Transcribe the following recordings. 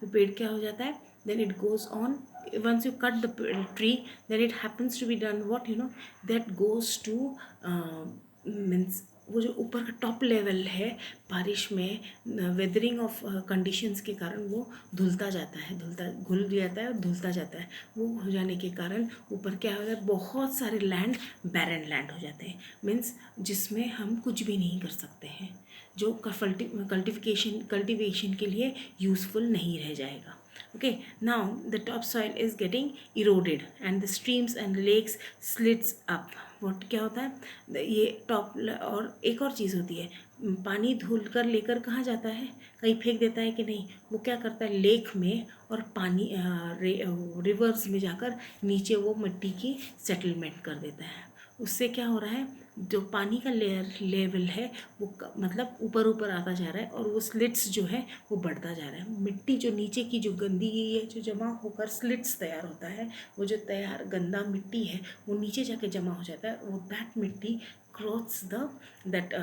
वो पेड़ क्या हो जाता है, then it goes on, once you cut the tree, then it happens to be done what, that goes to means वो जो ऊपर का टॉप लेवल है, बारिश में वेदरिंग ऑफ कंडीशंस के कारण वो धुलता जाता है, घुल जाता है और धुलता जाता है। वो हो जाने के कारण ऊपर क्या होता है, बहुत सारे लैंड बैरन लैंड हो जाते हैं, मीन्स जिसमें हम कुछ भी नहीं कर सकते हैं, जो कल्टिवेशन के लिए यूज़फुल नहीं रह जाएगा। Okay, now the topsoil is getting eroded and the streams and lakes slits up. What क्या होता है, ये टॉप, और एक और चीज़ होती है, पानी धुल कर लेकर कहाँ जाता है, कहीं फेंक देता है कि नहीं, वो क्या करता है, लेक में और पानी रिवर्स में जाकर नीचे वो मिट्टी की सेटलमेंट कर देता है। उससे क्या हो रहा है, जो पानी का लेवल है वो मतलब ऊपर ऊपर आता जा रहा है, और वो स्लिट्स जो है वो बढ़ता जा रहा है। मिट्टी जो नीचे की जो गंदगी है जो जमा होकर स्लिट्स तैयार होता है, वो जो तैयार गंदा मिट्टी है वो नीचे जाके जमा हो जाता है, वो दैट मिट्टी क्रॉस दैट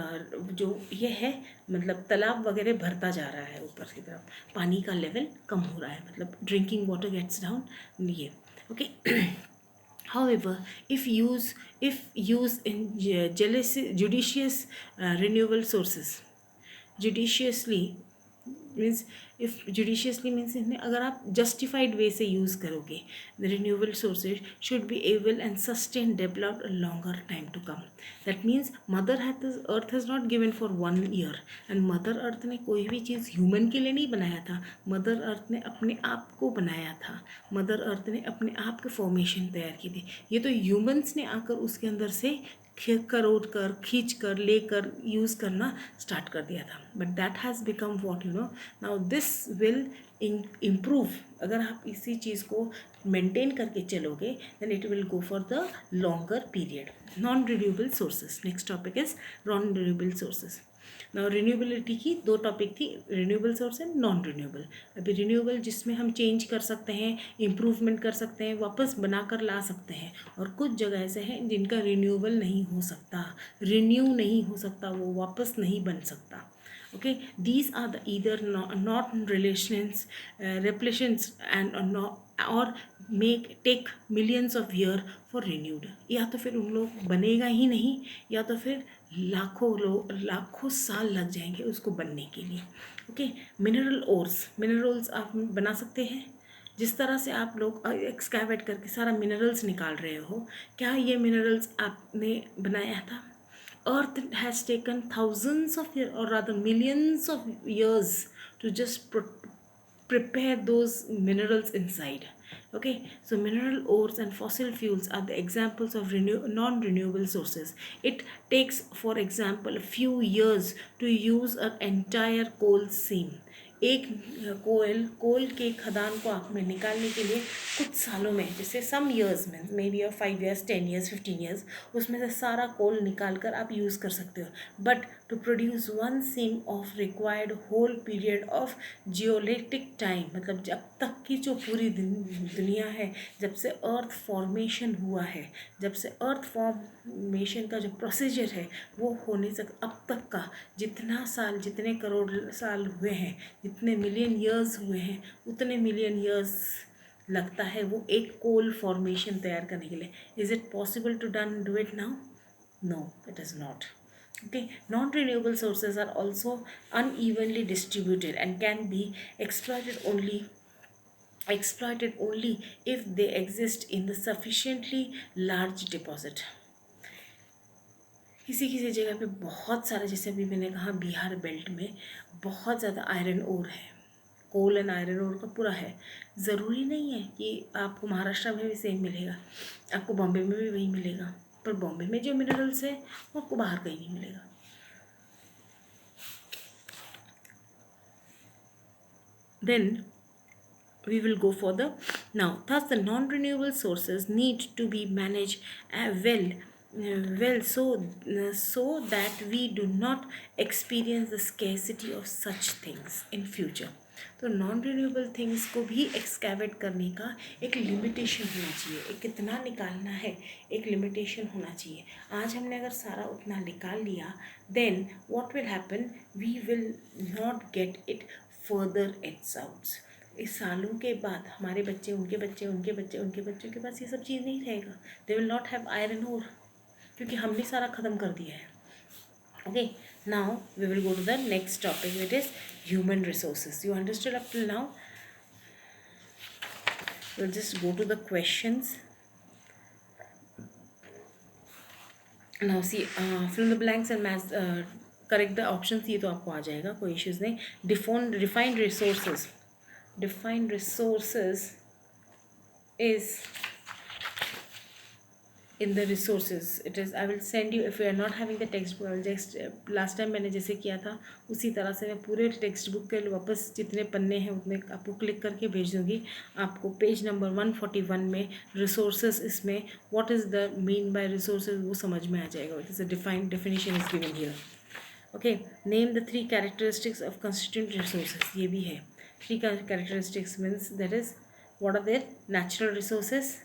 जो ये है, मतलब तालाब वगैरह भरता जा रहा है ऊपर की तरफ, पानी का लेवल कम हो रहा है, मतलब ड्रिंकिंग वाटर गेट्स डाउन, ये okay. However, if used in judicious renewable sources, judiciously means, if judiciously means इन्हें अगर आप justified way से use करोगे, the renewable sources should be able and sustain developed a longer time to come. That means earth has not given for 1 year, and mother earth ने कोई भी चीज़ human के लिए नहीं बनाया था, mother earth ने अपने आप को बनाया था, mother earth ने अपने आप के फॉर्मेशन तैयार की थी। ये तो ह्यूमन्स ने आकर उसके अंदर से करोड़ कर खींच कर लेकर यूज़ करना स्टार्ट कर दिया था, but that has become what now this will improve. अगर आप इसी चीज़ को मेंटेन करके चलोगे then it will go for the longer period. Non renewable sources, next topic is non renewable sources. Now renewability की दो टॉपिक थी, renewable source and non renewable. अभी रिन्यूएबल जिसमें हम चेंज कर सकते हैं, इम्प्रूवमेंट कर सकते हैं, वापस बना कर ला सकते हैं, और कुछ जगह ऐसे हैं जिनका रिन्यूएबल नहीं हो सकता, रिन्यू नहीं हो सकता, वो वापस नहीं बन सकता। Okay, these are the either not relations replications and or make take millions of year for renewed, या तो फिर उन लोग बनेगा ही नहीं, या तो फिर लाखों साल लग जाएंगे उसको बनने के लिए। ओके, मिनरल्स आप बना सकते हैं, जिस तरह से आप लोग एक्सकैवेट करके सारा मिनरल्स निकाल रहे हो, क्या ये मिनरल्स आपने बनाया था? Earth has taken thousands of years, or rather millions of years, to just prepare those minerals inside. Okay, so mineral ores and fossil fuels are the examples of non-renewable sources. It takes, for example, a few years to use an entire coal seam. एक कोल के खदान को आप में निकालने के लिए कुछ सालों में, जैसे सम ईयर्स में, may be 5 years 10 years 15 years, उसमें से सारा कोल निकाल कर आप यूज़ कर सकते हो, but to produce one seam of required whole period of geologic time, मतलब जब तक की जो पूरी दुनिया है, जब से अर्थ फॉर्मेशन हुआ है, जब से अर्थ फॉर्मेशन का जो प्रोसीजर है वो होने से अब तक का जितना साल, जितने करोड़ साल हुए हैं, जितने मिलियन ईयर्स हुए हैं, उतने मिलियन ईयर्स लगता है वो एक कोल फॉर्मेशन तैयार करने के लिए। Is it possible to do it now? No, it is not. Okay, non-renewable sources are also unevenly distributed and can be exploited only if they exist in the sufficiently large deposit. किसी किसी जगह पे बहुत सारे, जैसे अभी मैंने कहा बिहार बेल्ट में बहुत ज़्यादा आयरन ओर है, कोल एंड आयरन ओर का पूरा है। ज़रूरी नहीं है कि आपको महाराष्ट्र में भी सेम मिलेगा, आपको बॉम्बे में भी वही मिलेगा, पर बॉम्बे में जो मिनरल्स है वो आपको बाहर कहीं नहीं मिलेगा। Then we will go for the now. Thus, the non-renewable sources need to be managed well, so that we do not experience the scarcity of such things in future. तो नॉन रिन्यूएबल थिंग्स को भी एक्सकैवेट करने का एक limitation होना चाहिए, एक कितना निकालना है, एक लिमिटेशन होना चाहिए। आज हमने अगर सारा उतना निकाल लिया, then what will happen, we will not get it further it's outs. इस सालों के बाद हमारे बच्चे, उनके बच्चे, उनके बच्चे, उनके बच्चों के पास ये सब चीज़ नहीं रहेगा. They will not have iron ore, क्योंकि हमने सारा ख़त्म कर दिया है. Okay, now we will go to the next topic, it is human resources. You understood up till now? We'll just go to the questions. Now see, fill in the blanks and match, correct the options. ये तो आपको आ जाएगा, कोई issues नहीं. Defined resources. Defined resources is in the resources. It is, I will send you, if you are not having the textbook, I will just last time मैंने जैसे किया था उसी तरह से मैं पूरे टेक्स्ट बुक के वापस जितने पन्ने हैं उतने आपको क्लिक करके भेज दूँगी. आपको पेज नंबर 141 में रिसोर्सेज, इसमें what is the mean by resources वो समझ में आ जाएगा. It is a defined definition is given here. Okay, name the 3 characteristics of constituent resources. ये भी है 3 characteristics means that is what are there, natural resources,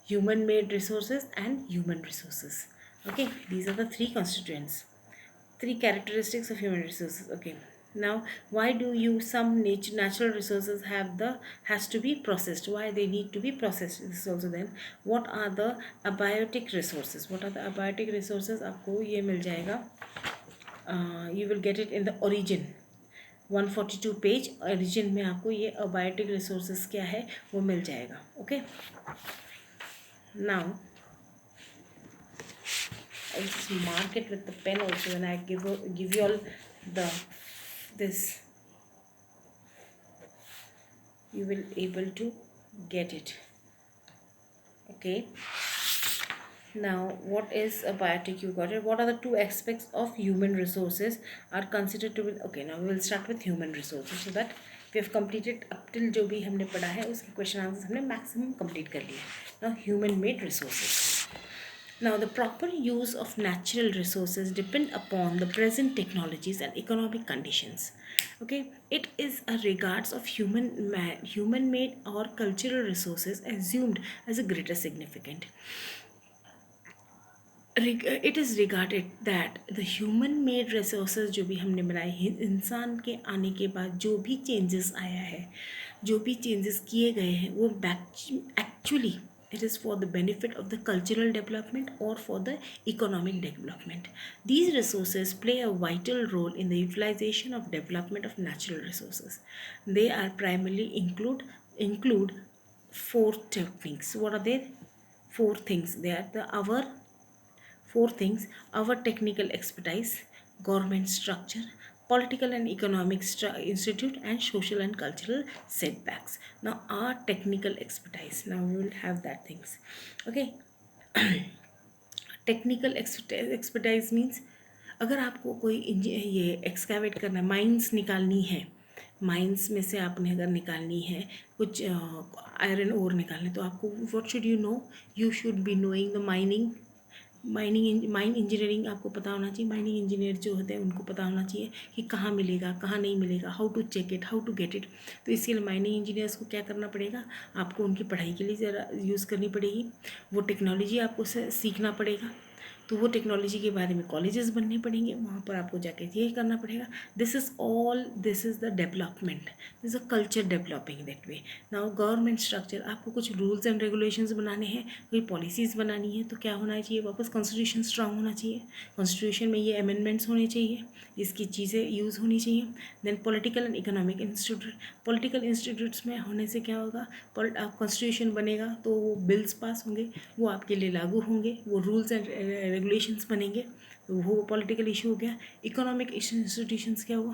human made resources and human resources. Okay, these are the 3 constituents, 3 characteristics of human resources. Okay, now why do you some natural resources has to be processed, why they need to be processed, this is also. Then what are the abiotic resources, what are the abiotic resources, आपको ये मिल जाएगा, you will get it in the origin 142 page. origin में आपको ये abiotic resources क्या है वो मिल जाएगा. Okay, now I'll just mark it with the pen also when I give you all the this, you will able to get it. Okay, now what is a biotic, you got it. What are the 2 aspects of human resources are considered to be. Okay, now we will start with human resources, so that we have completed up till जो भी हमने पढ़ा है उसके question answers हमने maximum complete कर लिया. Now human made resources. Now the proper use of natural resources depend upon the present technologies and economic conditions. Okay, it is a regards of human made or cultural resources assumed as a greater significant. It is regarded that the human made resources जो भी हमने बनाए हैं, इंसान के आने के बाद जो भी चेंजेस आया है, जो भी चेंजेस किए गए हैं, वो actually it is for the benefit of the cultural development or for the economic development. These resources play a vital role in the utilization of development of natural resources. They are primarily include 4 techniques. What are they? 4 things. They are our 4 things: our technical expertise, government structure, political and economic institute, and social and cultural setbacks. Now our technical expertise, now we will have that things. Okay, technical expertise means अगर आपको कोई ये एक्सकैवेट करना है, mines निकालनी है, mines में से आपने अगर निकालनी है कुछ आयरन ओर निकालने, तो आपको what should you know, you should be knowing the mine engineering आपको पता होना चाहिए. माइनिंग इंजीनियर जो होते हैं उनको पता होना चाहिए कि कहाँ मिलेगा, कहाँ नहीं मिलेगा, how to check it, how to get it. तो इसके लिए माइनिंग इंजीनियर्स को क्या करना पड़ेगा, आपको उनकी पढ़ाई के लिए ज़रा यूज़ करनी पड़ेगी, वो टेक्नोलॉजी आपको सीखना पड़ेगा. तो वो टेक्नोलॉजी के बारे में कॉलेजेस बनने पड़ेंगे, वहाँ पर आपको जाके ये करना पड़ेगा. This is the development, this a culture developing that way. Now government structure, आपको कुछ रूल्स एंड रेगुलेशंस बनाने हैं, कोई पॉलिसीज़ बनानी है, तो क्या होना चाहिए, वापस कॉन्स्टिट्यूशन स्ट्रांग होना चाहिए, कॉन्स्टिट्यूशन में ये अमेंडमेंट्स होने चाहिए, इसकी चीज़ें यूज़ होनी चाहिए. Then political and economic institute, political institutes में होने से क्या होगा, कॉन्स्टिट्यूशन बनेगा तो वो बिल्स पास होंगे, वो आपके लिए लागू होंगे, वो रूल्स एंड रेगुलेशंस बनेंगे, तो वो पॉलिटिकल इशू हो गया. इकोनॉमिक इंस्टीट्यूशंस क्या हुआ,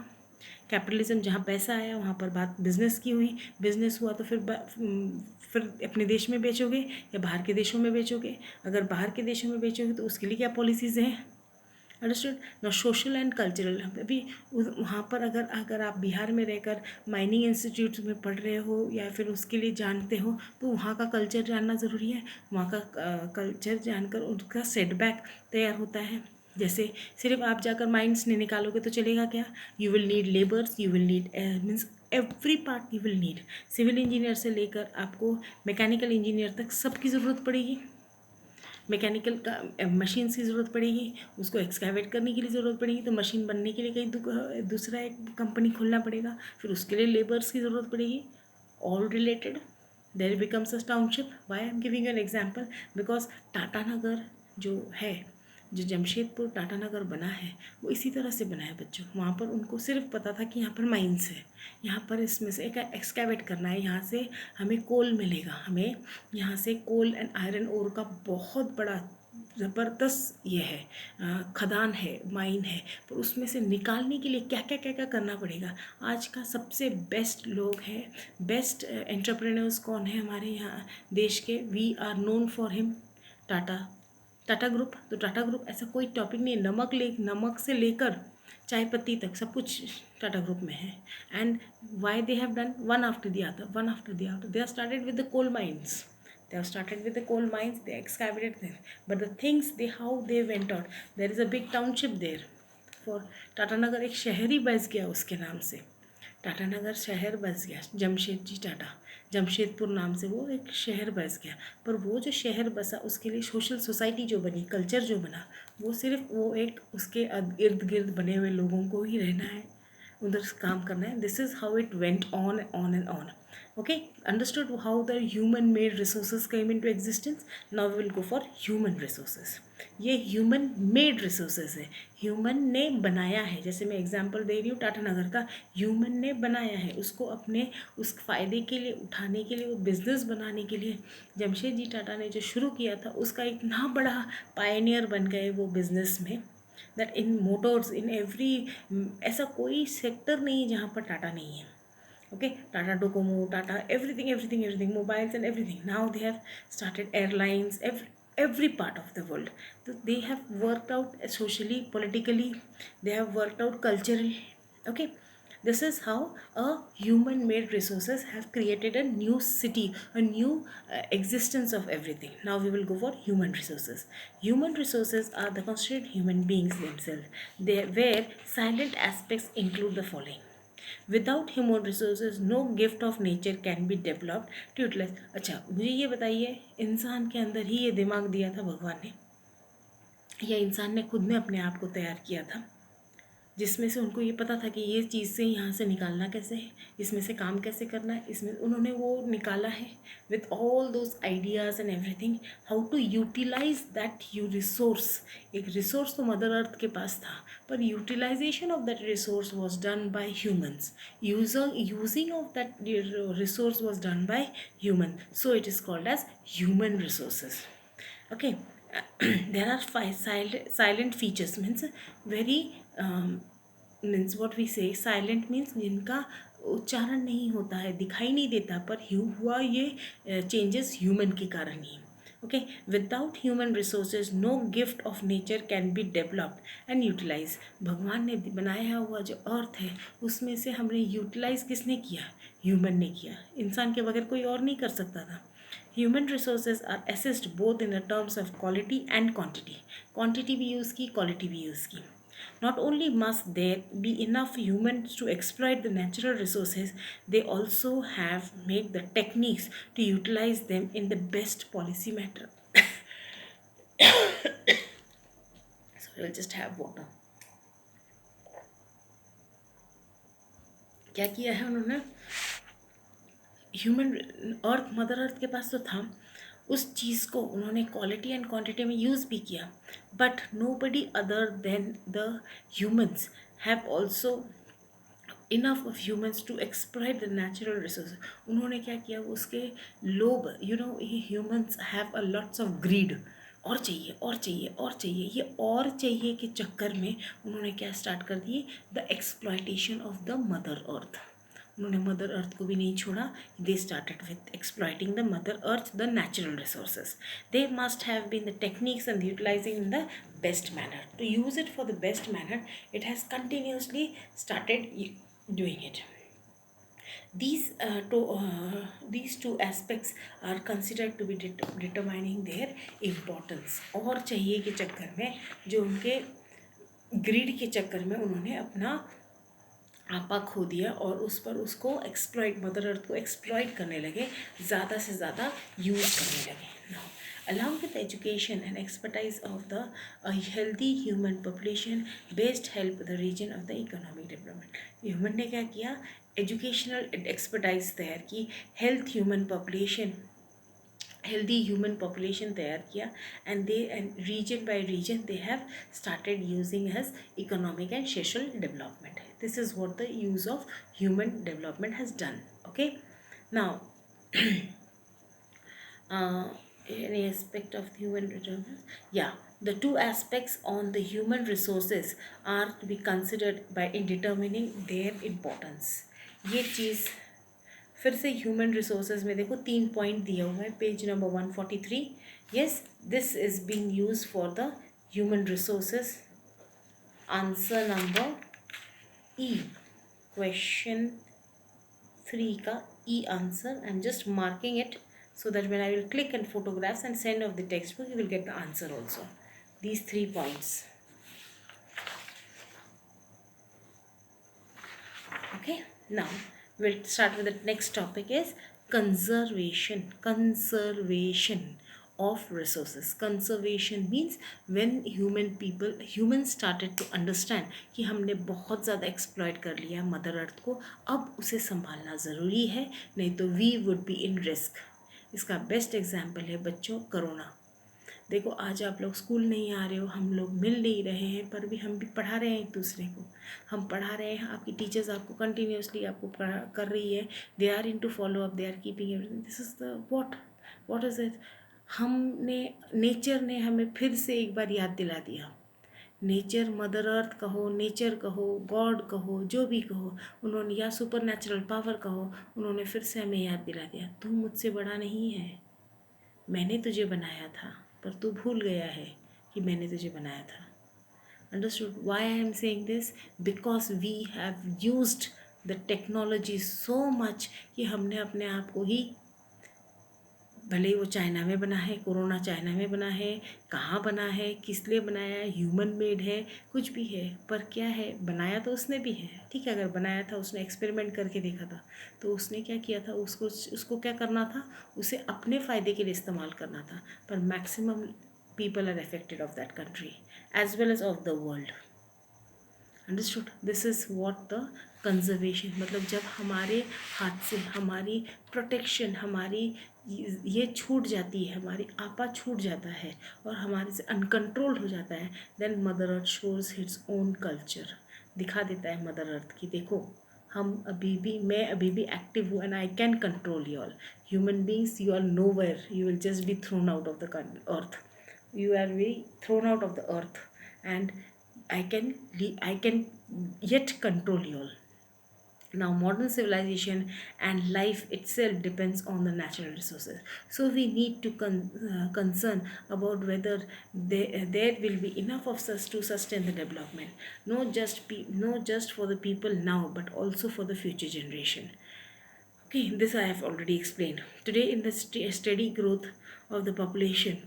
कैपिटलिज्म, जहाँ पैसा आया वहाँ पर बात बिजनेस की हुई, बिजनेस हुआ तो फिर अपने देश में बेचोगे या बाहर के देशों में बेचोगे. अगर बाहर के देशों में बेचोगे तो उसके लिए क्या पॉलिसीज़ हैं. अंडरस्टूड. ना सोशल एंड कल्चरल, अभी वहाँ पर अगर आप बिहार में रहकर माइनिंग इंस्टीट्यूट में पढ़ रहे हो या फिर उसके लिए जानते हो, तो वहाँ का कल्चर जानना ज़रूरी है. वहाँ का कल्चर जानकर उनका सेटबैक तैयार होता है. जैसे सिर्फ आप जाकर माइंस नहीं निकालोगे तो चलेगा क्या, you will need labours, you will need means every part you will need. Civil engineer से लेकर आपको मैकेनिकल इंजीनियर तक सबकी ज़रूरत पड़ेगी. मैकेनिकल का मशीन्स की ज़रूरत पड़ेगी, उसको एक्सकैवेट करने के लिए ज़रूरत पड़ेगी, तो मशीन बनने के लिए कहीं दूसरा एक कंपनी खोलना पड़ेगा, फिर उसके लिए लेबर्स की ज़रूरत पड़ेगी. all related, there becomes a township. Why I'm giving you an example? Because Tatanagar जो है, जो जमशेदपुर टाटानगर बना है, वो इसी तरह से बना है बच्चों। वहाँ पर उनको सिर्फ पता था कि यहाँ पर माइंस है, यहाँ पर इसमें से एक एक्सकैवेट करना है, यहाँ से हमें कोल मिलेगा, हमें यहाँ से कोल एंड आयरन ओर का बहुत बड़ा ज़बरदस्त ये है, खदान है, माइन है, पर उसमें से निकालने के लिए क्या क्या क्या क्या करना पड़ेगा। आज का सबसे बेस्ट लोग हैं, बेस्ट एंटरप्रेन्योर्स कौन है हमारे यहाँ देश के? We are known for him, Tata group. तो टाटा ग्रुप ऐसा कोई टॉपिक नहीं है, नमक से लेकर चाय पत्ती तक सब कुछ टाटा ग्रुप में है। And why they have done one after the other, they are started with the coal mines, they excavated them, but the things how they went out, there is a big township there for Tatanagar. एक शहर ही बस गया उसके नाम से, टाटानगर शहर बस गया, जमशेदजी टाटा, जमशेदपुर नाम से वो एक शहर बस गया। पर वो जो शहर बसा उसके लिए सोशल सोसाइटी जो बनी, कल्चर जो बना, वो सिर्फ वो एक उसके इर्द गिर्द बने हुए लोगों को ही रहना है, उधर काम करना है। This is how it went on and on. Okay, understood how the human made resources came into existence? Now we will go for human resources. ये human made resources है, human ने बनाया है। जैसे मैं एग्जांपल दे रही हूँ टाटा नगर का, human ने बनाया है उसको, अपने उस फ़ायदे के लिए, उठाने के लिए, वो बिज़नेस बनाने के लिए जमशेद जी टाटा ने जो शुरू किया था उसका इतना बड़ा पायनियर बन गए वो बिज़नेस में, that in Motors, in every, ऐसा कोई सेक्टर नहीं है जहाँ पर टाटा नहीं है। Okay, Tata Docomo, Tata, everything, mobiles and everything. Now they have started airlines, every part of the world. So they have worked out socially, politically, they have worked out culturally. Okay, this is how a human made resources have created a new city, a new existence of everything. Now we will go for human resources. Human resources are the constituted human beings themselves, they where silent aspects include the following. Without human resources no gift of nature can be developed to utilise. अच्छा, मुझे ये बताइए, इंसान के अंदर ही ये दिमाग दिया था भगवान ने, या इंसान ने खुद ने अपने आप को तैयार किया था, जिसमें से उनको ये पता था कि ये चीज़ से यहाँ से निकालना कैसे है, इसमें से काम कैसे करना है, इसमें उन्होंने वो निकाला है with all those ideas and everything, how to utilise that you resource. एक रिसोर्स तो मदर अर्थ के पास था, पर utilisation of that resource was done by humans, using of that resource was done by human, so it is called as human resources. Okay, there are five silent features, means very means what we say, silent means जिनका उच्चारण नहीं होता है, दिखाई नहीं देता, पर हुआ ये चेंजेस ह्यूमन के कारण ही। Okay, without human resources no gift of nature can be developed and utilize. भगवान ने बनाया हुआ जो अर्थ है उसमें से हमने यूटिलाइज किसने किया? ह्यूमन ने किया, इंसान के बगैर कोई और नहीं कर सकता था। Human resources are assessed both in the terms of quality and quantity. Quantity भी यूज़ की, quality भी यूज़ की। Not only must there be enough humans to exploit the natural resources, they also have made the techniques to utilize them in the best policy matter. Sorry, I'll just have water. क्या किया है उन्होंने? Human अर्थ, mother earth के पास तो था, उस चीज़ को उन्होंने क्वालिटी एंड क्वांटिटी में यूज़ भी किया, but nobody other than the humans have also enough of humans to exploit the natural resource. उन्होंने क्या किया, उसके लोभ, humans have a lots of greed, और चाहिए और चाहिए और चाहिए, ये और चाहिए के चक्कर में उन्होंने क्या स्टार्ट कर दिए, the exploitation of the mother earth. उन्होंने मदर अर्थ को भी नहीं छोड़ा, they started with exploiting the mother earth, the natural resources. They must have been the techniques and utilising in the best manner, to use it for the best manner, it has continuously started doing it. These two aspects are considered to be determining their importance। और चाहिए के चक्कर में, जो उनके grid के चक्कर में उन्होंने अपना आपा खो दिया और उस पर उसको एक्सप्लॉइट, मदर अर्थ को एक्सप्लॉइट करने लगे, ज़्यादा से ज़्यादा यूज़ करने लगे। Now along with education and expertise of the a healthy human population based help the region of the economic development। Human ने क्या किया, educational expertise तैयार की, healthy human population तैयार किया, and region by region they have started using as economic and social development. This is what the use of human development has done. Okay, now uh, any aspect of the human resources, yeah, the two aspects on the human resources are to be considered by in determining their importance. ये चीज़ फिर से human resources में देखो 3 point दिया हुआ है, page number 143. Yes, this is being use for the human resources. Answer number E, question 3 का ई answer. I am just marking it so that when I will click on photographs and send off the textbook, you will get the answer also. These 3 points. Okay, now we'll start with the next topic is conservation of resources. Conservation means when humans started to understand कि हमने बहुत ज़्यादा exploit कर लिया mother earth को, अब उसे संभालना ज़रूरी है, नहीं तो we would be in risk. इसका बेस्ट एग्जाम्पल है बच्चों कोरोना. देखो आज आप लोग स्कूल नहीं आ रहे हो, हम लोग मिल नहीं रहे हैं, पर भी हम भी पढ़ा रहे हैं एक दूसरे को. हम पढ़ा रहे हैं, आपकी टीचर्स आपको कंटिन्यूसली आपको कर रही है. They are in to follow up, they are keeping everything. This is the what is it. हमने नेचर ने हमें फिर से एक बार याद दिला दिया. नेचर, मदर अर्थ कहो, नेचर कहो, गॉड कहो, जो भी कहो, उन्होंने या सुपर नेचुरल पावर कहो, उन्होंने फिर से हमें याद दिला दिया, तू मुझसे बड़ा नहीं है. मैंने तुझे बनाया था, पर तू भूल गया है कि मैंने तुझे बनाया था. Understood why I am saying this? Because we have used the technology so much कि हमने अपने आप को ही, भले ही वो चाइना में बना है, कोरोना चाइना में बना है, कहाँ बना है, किस लिए बनाया है, ह्यूमन मेड है, कुछ भी है, पर क्या है, बनाया तो उसने भी है. ठीक है, अगर बनाया था, उसने एक्सपेरिमेंट करके देखा था, तो उसने क्या किया था, उसको क्या करना था, उसे अपने फ़ायदे के लिए इस्तेमाल करना था. पर maximum people are affected of that country as well as of the world. Understood. This is what the conservation, मतलब जब हमारे हाथ से हमारी प्रोटेक्शन, हमारी ये छूट जाती है, हमारी आपा छूट जाता है और हमारे से अनकंट्रोल्ड हो जाता है, then mother earth shows hits on culture. दिखा देता है मदर अर्थ की देखो मैं अभी भी एक्टिव हूँ and I can control you all. Human beings, you are nowhere, you will just be thrown out of the earth. You are very thrown out of the earth, and I can yet control you all. Now modern civilization and life itself depends on the natural resources, so we need to concern about whether there will be enough of us to sustain the development, not just for the people now, but also for the future generation. Okay, this I have already explained. Today, in the steady growth of the population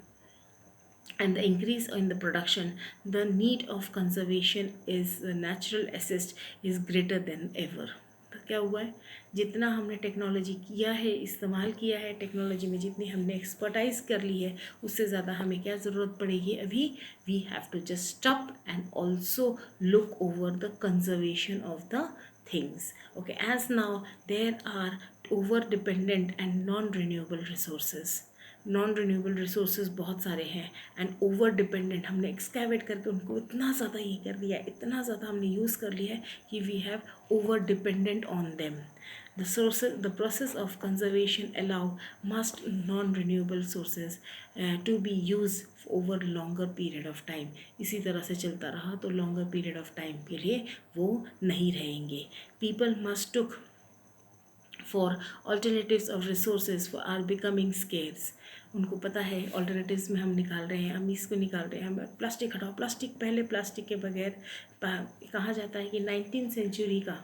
and the increase in the production, the need of conservation is the natural assist is greater than ever. तो क्या हुआ है, जितना हमने technology किया है, इस्तेमाल किया है टेक्नोलॉजी में, जितनी हमने एक्सपर्टाइज कर ली है, उससे ज़्यादा हमें क्या ज़रूरत पड़ेगी अभी. We have to just stop and also look over the conservation of the things. Okay, as now there are over dependent and non renewable resources. Non renewable resources बहुत सारे हैं एंड ओवर डिपेंडेंट, हमने एक्सकैवेट करके उनको इतना ज़्यादा ये कर दिया, इतना ज़्यादा हमने यूज़ कर लिया है कि we have over dependent on them. The process of conservation allow must non renewable sources to be use over longer period of time. इसी तरह से चलता रहा तो लॉन्गर पीरियड ऑफ टाइम के लिए वो नहीं रहेंगे. People must took for alternatives of resources are becoming scarce. उनको पता है ऑल्टरनेटिव्स में हम निकाल रहे हैं, हम इसको निकाल रहे हैं, हम प्लास्टिक हटाओ. पहले प्लास्टिक के बगैर कहा जाता है कि 19th सेंचुरी का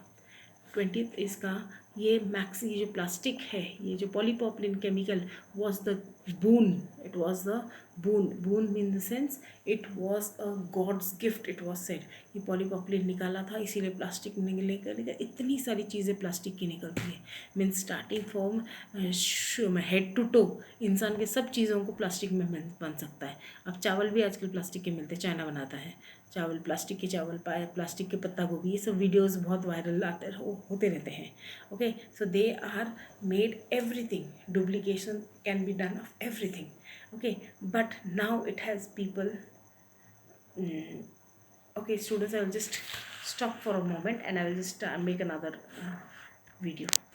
20th इसका ये जो प्लास्टिक है, ये जो polypropylene chemical was the boon, it was the boon mean the sense it was a God's gift, it was said. ये पॉलीप्रॉपिलीन निकाला था, इसीलिए प्लास्टिक निकल इतनी सारी चीज़ें प्लास्टिक की निकलती है, means starting from head to toe इंसान के सब चीज़ों को प्लास्टिक में बन सकता है। अब चावल भी आजकल प्लास्टिक के मिलते हैं, चाइना बनाता है चावल, प्लास्टिक के चावल, प्लास्टिक के पत्ता गोभी, ये सब वीडियोस बहुत वायरल होते रहते हैं। Okay, so they are made everything, duplication can be done of everything. Okay, but now it has people. Okay, students, I will just stop for a moment and I will just make another video.